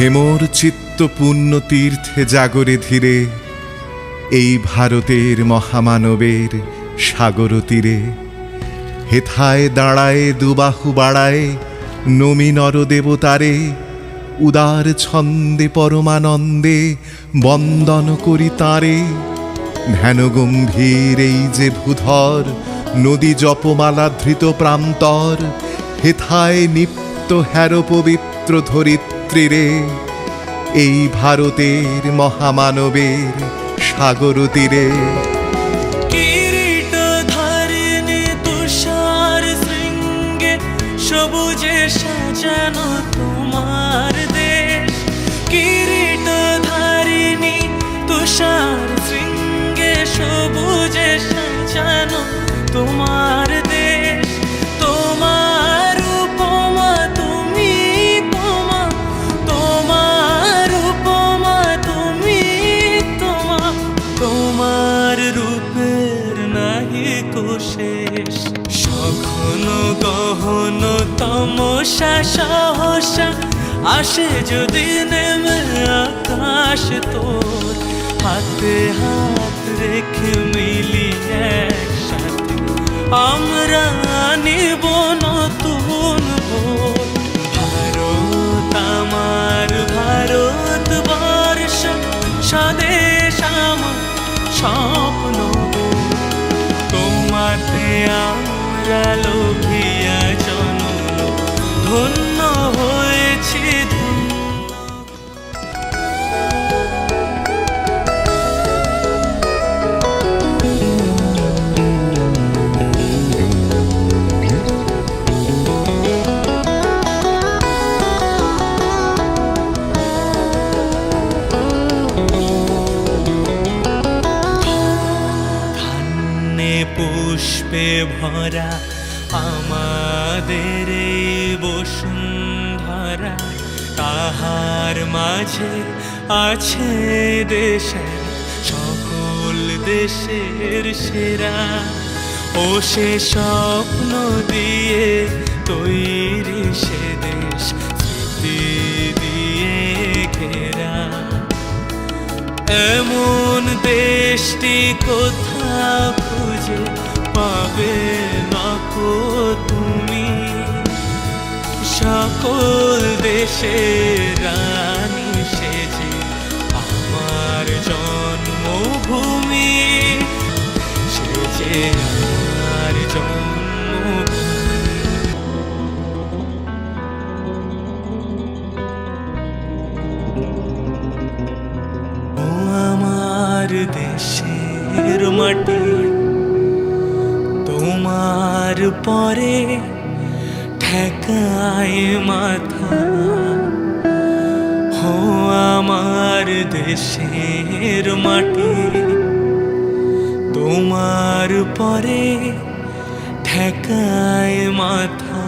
হেমোর চিত্ত পুণ্য তীর্থে জাগরে ধীরে, এই ভারতের মহামানবের সাগর তীরে। হেথায় দাঁড়ায় দুবাহু বাড়ায় নমি নরদেবতারে, উদার ছন্দে পরমানন্দে বন্দন করি তারে। ধ্যান গম্ভীর এই যে ভূধর, নদী জপমালা ধৃত প্রান্তর, হেথায় নিপ্ত হ্যার পবিত্র ধরিত্রীরে, এই ভারতের মহামানবের সাগর তীরে। কিরীট ধারিণী তুষার শৃঙ্গে সবুজে সাজানো তোমার দেশ। কিরীট ধারিণী তুষার শৃঙ্গে সবুজে সাজানো তোমার দেশ। তোমার উপমা তুমি, তোমার উপমা তুমি, তোমার রূপের নাহি কোশেষ। সঘন গহন তমসা সহসা আসে যদি নেমে আকাশ তোর, হাতে হাত রেখে মিলি একসাথে আমরা নিব নতুন ভোর। ভারত আমার ভারতবর্ষ, স্বদেশ আমার স্বপ্ন। তোমাতে আমরা লোভিয়া জনম, ধন্য হয়েছি ধন্য। পুষ্পে ভরা আমাদের এই বসুন্ধরা, তাহার মাঝে আছে দেশের সকল দেশের সেরা। ও সে স্বপ্ন দিয়ে তৈরি সে দেশ, স্মৃতি দিয়ে ঘেরা। এমন দেশটি কোথাও খুঁজে পাবে না কো তুমি। সকল দেশের রানী সেজে আমার জন্মভূমি, সেজে আমার জন্মভূমি। ও আমার দেশের মাটি, তোমার পরে ঠেকায় মাথা। ও আমার দেশের মাটি, তোমার পরে ঠেকায় মাথা।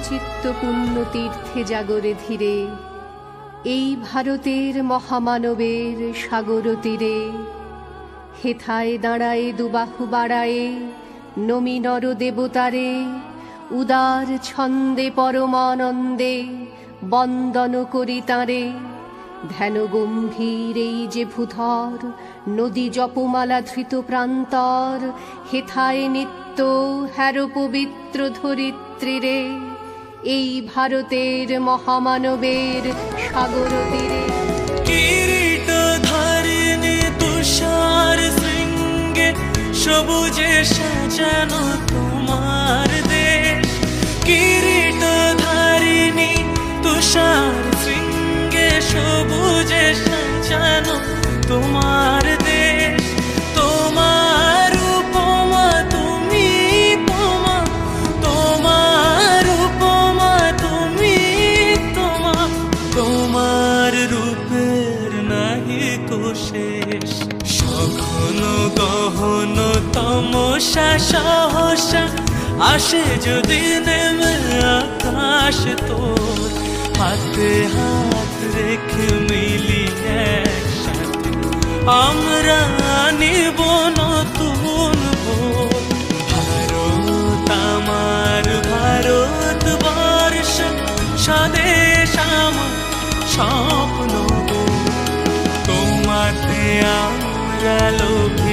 চিত্ত পুণ্য তীর্থে জাগরে ধীরে, এই ভারতের মহামানবের সাগর তীরে। হেথায় দাঁড়ায়ে দুবাহু বাড়ায়ে নমি নর দেবতারে, উদার ছন্দে পরমানন্দে বন্দন করি তাঁরে। ধ্যান গম্ভীর এই যে ভূধর, নদী জপমালা ধৃত প্রান্তর। হেথায় নিত্য হ্যার পবিত্র ধরিত্রীরে, এই ভারতের মহামানবের সাগর তীরে। কিরীট ধারিণী তুষার শৃঙ্গে, সবুজে সাজানো তোমার দেশ। কিরীট ধারিণী তুষার শৃঙ্গে, সবুজে সাজানো তোমার দেশ। তোমার উপমা তুমি তোমা, তোমার উপমা তুমি তোমা, তোমার রূপের নাহি কো শেষ। সঘন গহন তমসা সহসা আসে যদি নেমে আকাশ তোর। হাতে হাত রেখে মিলি একসাথে আমরা নিব নতুন ভোর। ভারত আমার ভারতবর্ষ, স্বদেশ আমার স্বপ্ন। তোমাতে আমরা লোভী